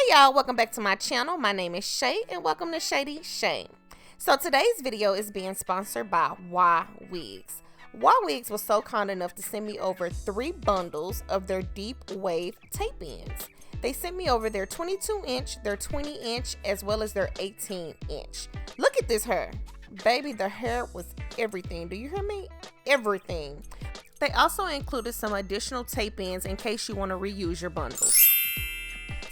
Y'all, welcome back to my channel. My name is Shay and welcome to Shady Shay. So today's video is being sponsored by Ywigs. Ywigs was so kind enough to send me over 3 bundles of their deep wave tape ends. They sent me over their 22-inch, their 20-inch, as well as their 18-inch. Look at this hair. Baby, the hair was everything. Do you hear me? Everything. They also included some additional tape ends in case you want to reuse your bundles.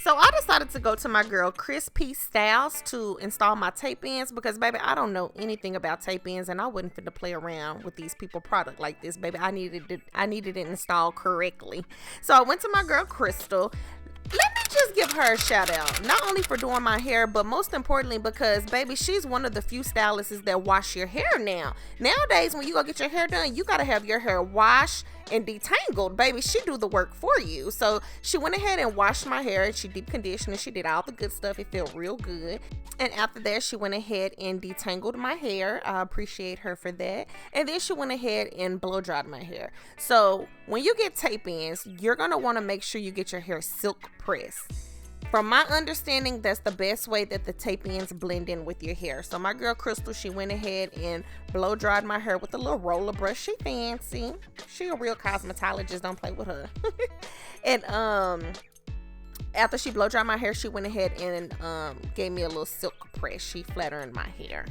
So I decided to go to my girl Chris P Styles to install my tape ends because, baby, I don't know anything about tape ends and I wouldn't fit to play around with these people product like this, baby. I needed it installed correctly. So I went to my girl Crystal. Let me just give her a shout out, not only for doing my hair, but most importantly because, baby, she's one of the few stylists that wash your hair now. Nowadays, when you go get your hair done, you got to have your hair washed and detangled. Baby, she do the work for you. So she went ahead and washed my hair. She deep conditioned. She did all the good stuff. It felt real good. And after that, she went ahead and detangled my hair. I appreciate her for that. And then she went ahead and blow dried my hair. So when you get tape ends, you're going to want to make sure you get your hair silk pressed. From my understanding, that's the best way that the tape ends blend in with your hair. So my girl Crystal, she went ahead and blow dried my hair with a little roller brush. She fancy. She a real cosmetologist. Don't play with her. And after she blow dried my hair, she went ahead and gave me a little silk press. She flattened my hair.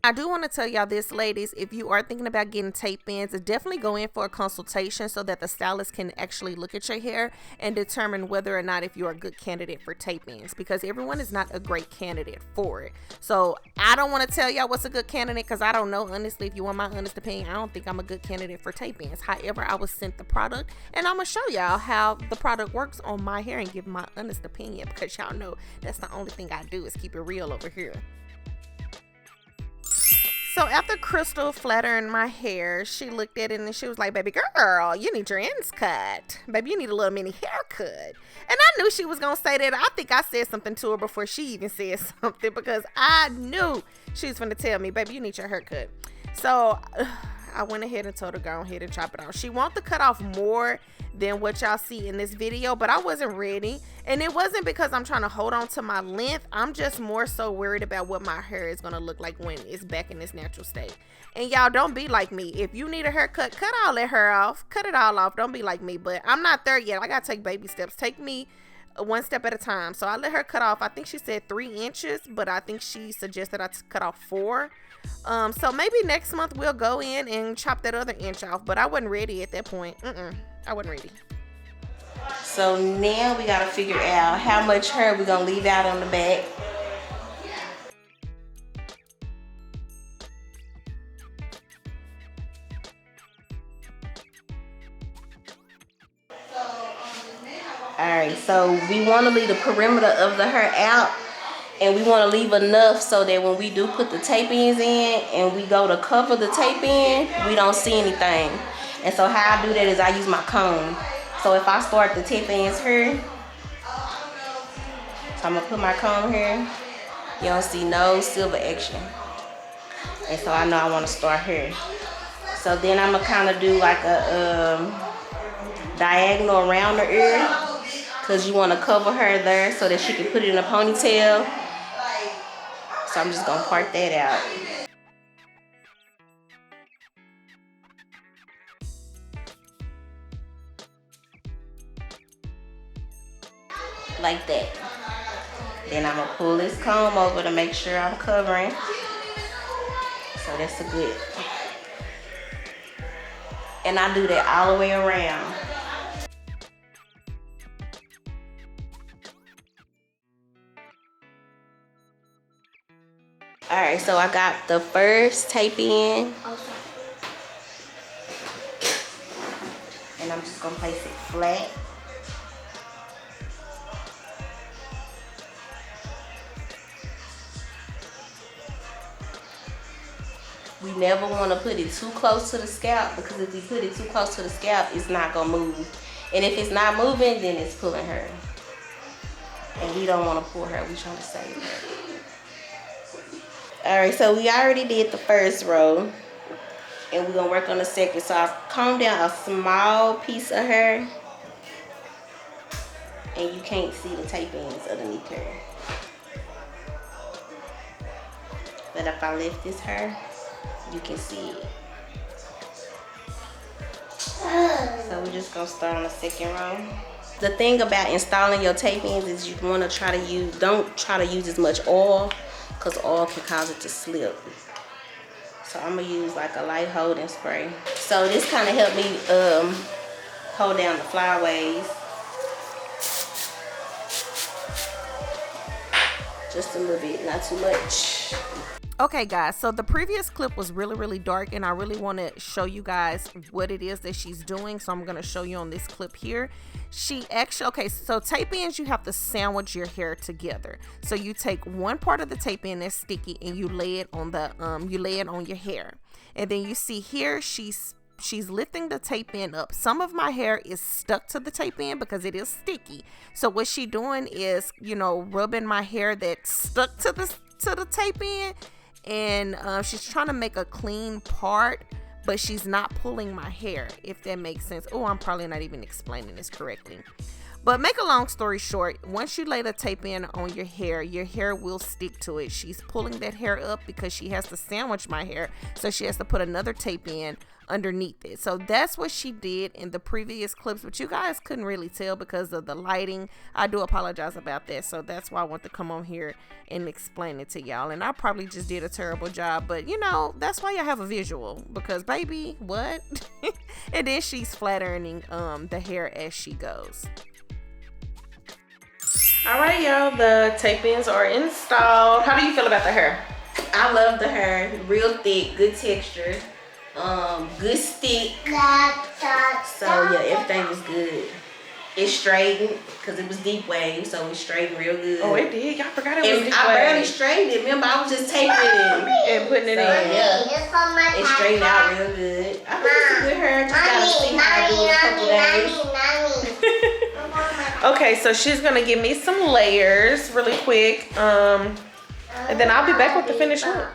I do want to tell y'all this, ladies, if you are thinking about getting tape ends, definitely go in for a consultation so that the stylist can actually look at your hair and determine whether or not if you're a good candidate for tape ends, because everyone is not a great candidate for it. So I don't want to tell y'all what's a good candidate because I don't know. Honestly, if you want my honest opinion, I don't think I'm a good candidate for tape ends. However, I was sent the product and I'm going to show y'all how the product works on my hair and give my honest opinion, because y'all know that's the only thing I do is keep it real over here. So after Crystal flattened my hair, she looked at it and she was like, baby girl, you need your ends cut. Baby, you need a little mini haircut. And I knew she was going to say that. I think I said something to her before she even said something because I knew she was going to tell me, baby, you need your haircut. So I went ahead and told her, go ahead and chop it off. She wanted to cut off more than what y'all see in this video, but I wasn't ready. And it wasn't because I'm trying to hold on to my length. I'm just more so worried about what my hair is going to look like when it's back in its natural state. And y'all, don't be like me. If you need a haircut, cut all that hair off. Cut it all off. Don't be like me. But I'm not there yet. I got to take baby steps. Take me one step at a time. So I let her cut off, I think she said 3 inches, but I think she suggested I cut off 4. So maybe next month we'll go in and chop that other inch off, but I wasn't ready at that point. I wasn't ready. So now we gotta figure out how much hair we're gonna leave out on the back. Alright, so we want to leave the perimeter of the hair out, and we want to leave enough so that when we do put the tape ends in and we go to cover the tape in, we don't see anything. And so how I do that is I use my comb. So if I start the tape ends here, so I'm going to put my comb here, you don't see no silver action. And so I know I want to start here. So then I'm going to kind of do like a diagonal around her ear, because you want to cover her there so that she can put it in a ponytail. So I'm just gonna part that out. Like that. Then I'm gonna pull this comb over to make sure I'm covering. So that's a good. And I do that all the way around. Alright, so I got the first tape in. And I'm just going to place it flat. We never want to put it too close to the scalp, because if we put it too close to the scalp, it's not going to move. And if it's not moving, then it's pulling her. And we don't want to pull her. We're trying to save her. Alright, so we already did the first row, and we're going to work on the second. So I've combed down a small piece of her and you can't see the tape ends underneath her. But if I lift this hair, you can see it. So we're just gonna start on the second row. The thing about installing your tape ends is you want to try to use, don't try to use as much oil, because oil can cause it to slip. So I'm gonna use like a light holding spray. So this kind of helped me hold down the flyaways. Just a little bit, not too much. Okay guys, so the previous clip was really dark, and I really want to show you guys what it is that she's doing. So I'm going to show you on this clip here. She actually, okay, so tape ends, you have to sandwich your hair together. So you take one part of the tape end that's sticky and you lay it on the on your hair. And then you see here she's lifting the tape end up. Some of my hair is stuck to the tape end because it is sticky. So what she doing is, you know, rubbing my hair that's stuck to the tape end, and she's trying to make a clean part, but she's not pulling my hair, if that makes sense. Oh, I'm probably not even explaining this correctly. But make a long story short, once you lay the tape in on your hair will stick to it. She's pulling that hair up because she has to sandwich my hair, so she has to put another tape in underneath it. So that's what she did in the previous clips, but you guys couldn't really tell because of the lighting. I do apologize about that. So that's why I want to come on here and explain it to y'all, and I probably just did a terrible job, but you know, that's why you have a visual, because baby, what? And then she's flattering the hair as she goes. All right, y'all, the tape ends are installed. How do you feel about the hair? I love the hair, real thick, good texture, good stick. So yeah, everything was good. It straightened because it was deep wave, so it straightened real good. Oh, it did. Y'all forgot it was deep wave. I barely straightened it. Remember, I was just taping it and putting it in. Yeah, it straightened out real good. I think it's a good hair. Just gotta see how I do in a couple days. Okay, so she's gonna give me some layers really quick, and then I'll be back with the finished look.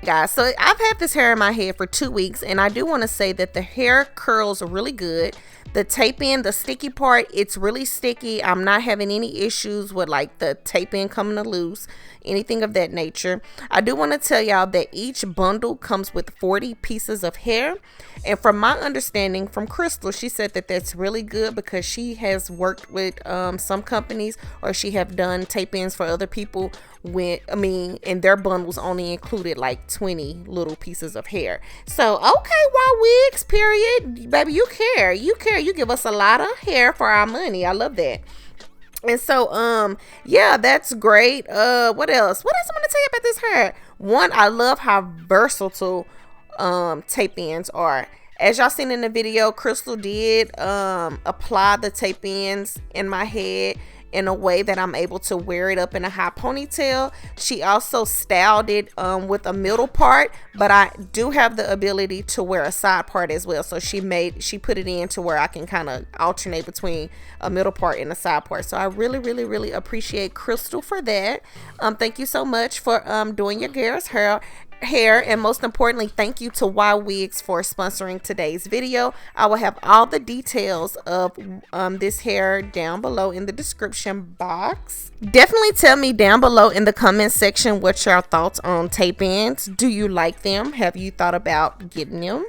Guys, so I've had this hair in my head for 2 weeks, and I do want to say that the hair curls are really good. The tape in, the sticky part, it's really sticky. I'm not having any issues with like the tape in coming loose, anything of that nature. I do want to tell y'all that each bundle comes with 40 pieces of hair. And from my understanding from Crystal, she said that that's really good because she has worked with some companies, or she have done tape ins for other people and their bundles only included like 20 little pieces of hair. So, okay, Wigs, period. Baby, you care. You give us a lot of hair for our money. I love that. And so, yeah, that's great. What else? What else I'm going to tell you about this hair? One, I love how versatile tape ends are. As y'all seen in the video, Crystal did apply the tape ends in my head in a way that I'm able to wear it up in a high ponytail. She also styled it with a middle part, but I do have the ability to wear a side part as well. So she put it in to where I can kind of alternate between a middle part and a side part. So I really appreciate Crystal for that. Thank you so much for doing your girl's hair, and most importantly, thank you to Ywigs for sponsoring today's video. I will have all the details of this hair down below in the description box. Definitely tell me down below in the comment section what your thoughts on tape ends. Do you like them? Have you thought about getting them?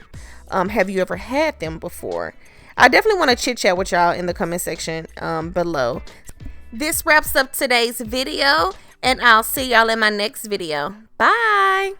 Have you ever had them before? I definitely want to chit chat with y'all in the comment section below. This wraps up today's video, and I'll see y'all in my next video. Bye.